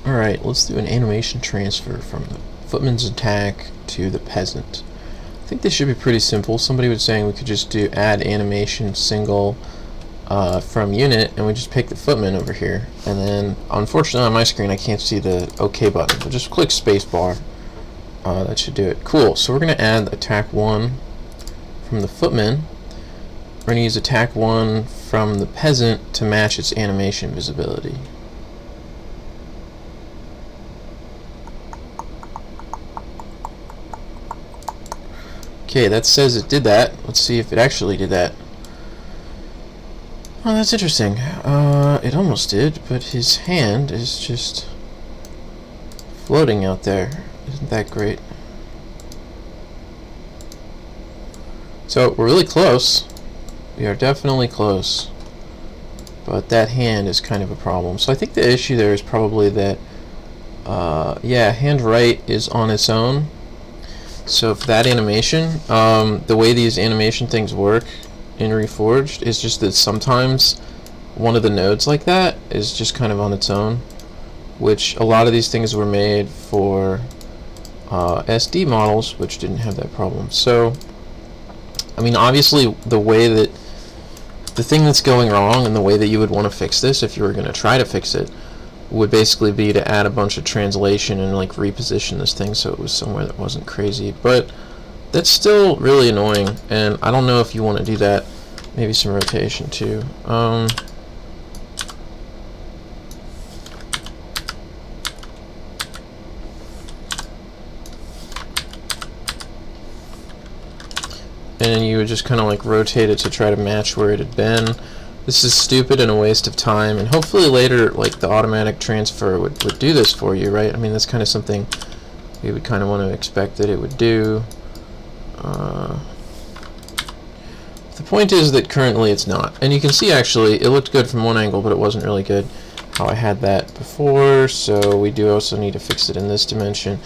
Alright, let's do an animation transfer from the Footman's attack to the Peasant. I think this should be pretty simple. Somebody was saying we could just do add animation single from unit, and we just pick the Footman over here. And then, unfortunately on my screen I can't see the OK button, but just click spacebar. That should do it. Cool, so we're going to add attack 1 from the Footman. We're going to use attack 1 from the Peasant to match its animation visibility. Okay, that says it did that. Let's see if it actually did that. Oh, that's interesting. It almost did, but his hand is just floating out there. Isn't that great? So, we're really close. We are definitely close. But that hand is kind of a problem. So I think the issue there is probably that, yeah, hand right is on its own. So for that animation, the way these animation things work in Reforged is just that sometimes one of the nodes like that is just kind of on its own, which a lot of these things were made for SD models, which didn't have that problem. So, I mean, obviously the way that the thing that's going wrong and the way that you would want to fix this if you were going to try to fix it would basically be to add a bunch of translation and like reposition this thing so it was somewhere that wasn't crazy. But that's still really annoying, and I don't know if you want to do that. Maybe some rotation too. And then you would just kind of like rotate it to try to match where it had been. This is stupid and a waste of time, and hopefully later like the automatic transfer would do this for you, right? I mean, that's kind of something we would kind of want to expect that it would do. The point is that currently it's not, and you can see actually it looked good from one angle, but it wasn't really good how I had that before, so we do also need to fix it in this dimension.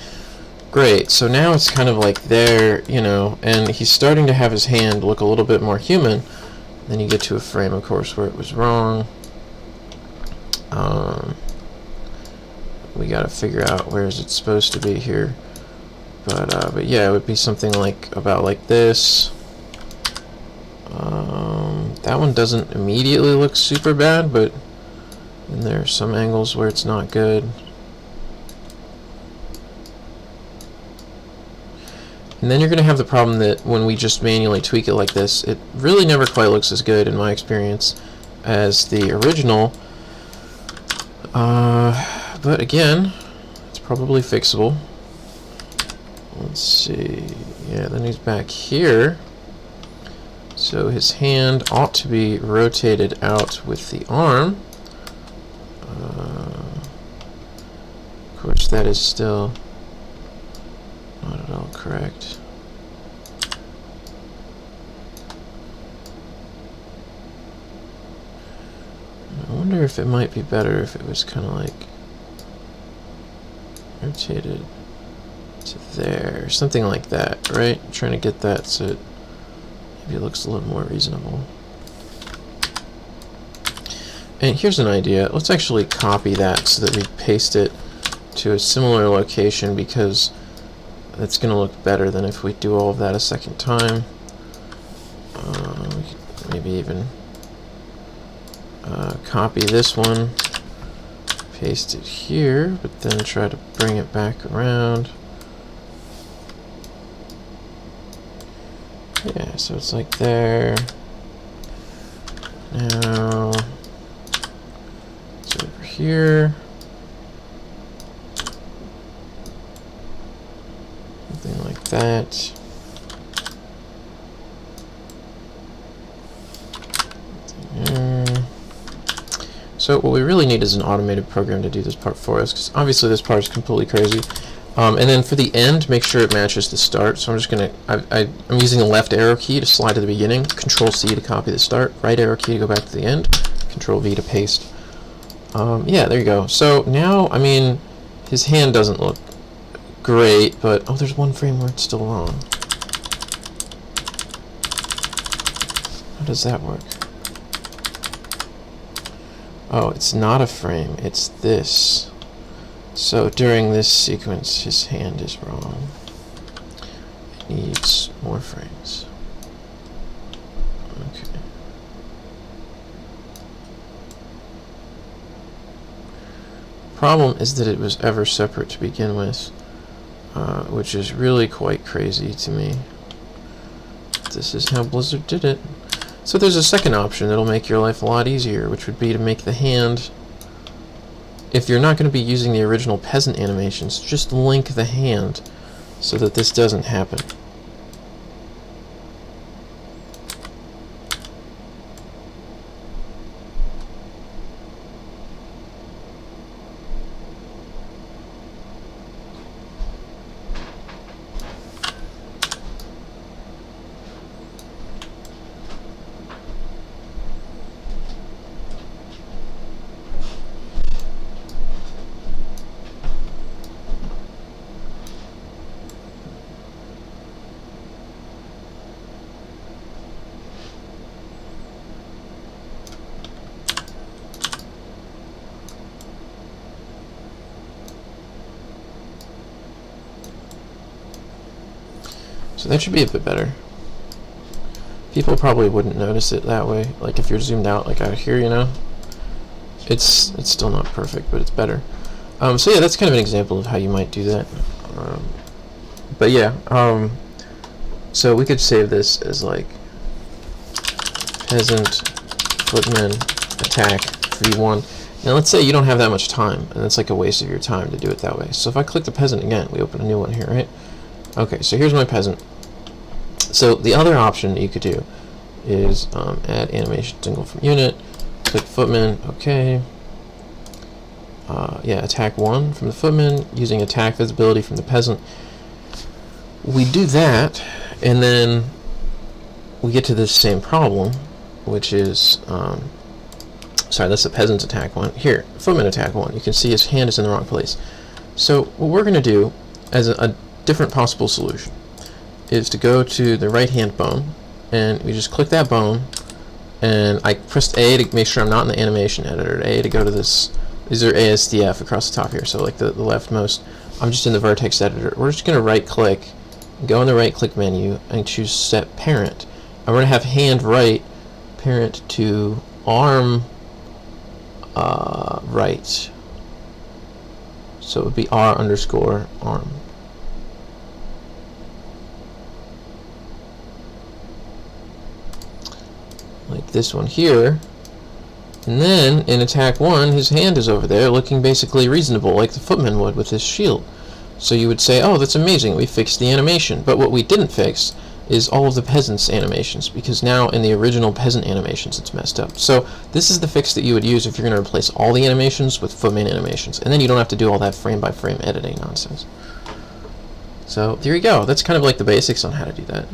Great, so now it's kind of like there, you know, and he's starting to have his hand look a little bit more human. Then you get to a frame, of course, where it was wrong. We gotta figure out where is it supposed to be here. But yeah, it would be something like about like this. That one doesn't immediately look super bad, but then there are some angles where it's not good. And then you're going to have the problem that when we just manually tweak it like this, it really never quite looks as good, in my experience, as the original. But again, it's probably fixable. Let's see. Yeah, then he's back here. So his hand ought to be rotated out with the arm. Of course, that is still not at all correct. I wonder if it might be better if it was kind of like rotated to there, something like that, right? I'm trying to get that so it maybe looks a little more reasonable. And here's an idea. Let's actually copy that so that we paste it to a similar location, because it's going to look better than if we do all of that a second time. We could maybe even copy this one, paste it here, but then try to bring it back around. Yeah, so it's like there. Now it's over here. Something like that. So what we really need is an automated program to do this part for us, because obviously this part is completely crazy. And then for the end, make sure it matches the start. So I'm just going to, I'm using the left arrow key to slide to the beginning, Control C to copy the start, right arrow key to go back to the end, Control V to paste. Yeah, there you go. So now, I mean, his hand doesn't look great, but, oh, there's one frame where it's still wrong. How does that work? Oh, it's not a frame, it's this. So during this sequence, his hand is wrong. It needs more frames. Okay. Problem is that it was ever separate to begin with, which is really quite crazy to me. This is how Blizzard did it. So there's a second option that'll make your life a lot easier, which would be to make the hand, if you're not going to be using the original Peasant animations, just link the hand so that this doesn't happen. So that should be a bit better. People probably wouldn't notice it that way. Like if you're zoomed out, like out here, you know, it's still not perfect, but it's better. So yeah, that's kind of an example of how you might do that. But yeah, so we could save this as like Peasant Footman attack v1. Now let's say you don't have that much time, and it's like a waste of your time to do it that way. So if I click the Peasant again, we open a new one here, right? Okay, so here's my Peasant. So the other option that you could do is add animation single from unit, click Footman, okay. Yeah, attack 1 from the Footman, using attack visibility from the Peasant. We do that, and then we get to this same problem, which is, sorry, that's the Peasant's attack 1. Here, Footman attack 1. You can see his hand is in the wrong place. So what we're going to do as a different possible solution is to go to the right hand bone, and we just click that bone, and I pressed A to make sure I'm not in the animation editor, A to go to this. These are ASDF across the top here, so like the leftmost. I'm just in the vertex editor. We're just going to right click, go in the right click menu, and choose set parent. I'm going to have hand right parent to arm right, so it would be R_arm. Like this one here. And then in attack 1, his hand is over there looking basically reasonable, like the Footman would with his shield. So you would say, oh, that's amazing, we fixed the animation. But what we didn't fix is all of the Peasant's animations, because now in the original Peasant animations it's messed up. So this is the fix that you would use if you're going to replace all the animations with Footman animations. And then you don't have to do all that frame by frame editing nonsense. So there you go. That's kind of like the basics on how to do that.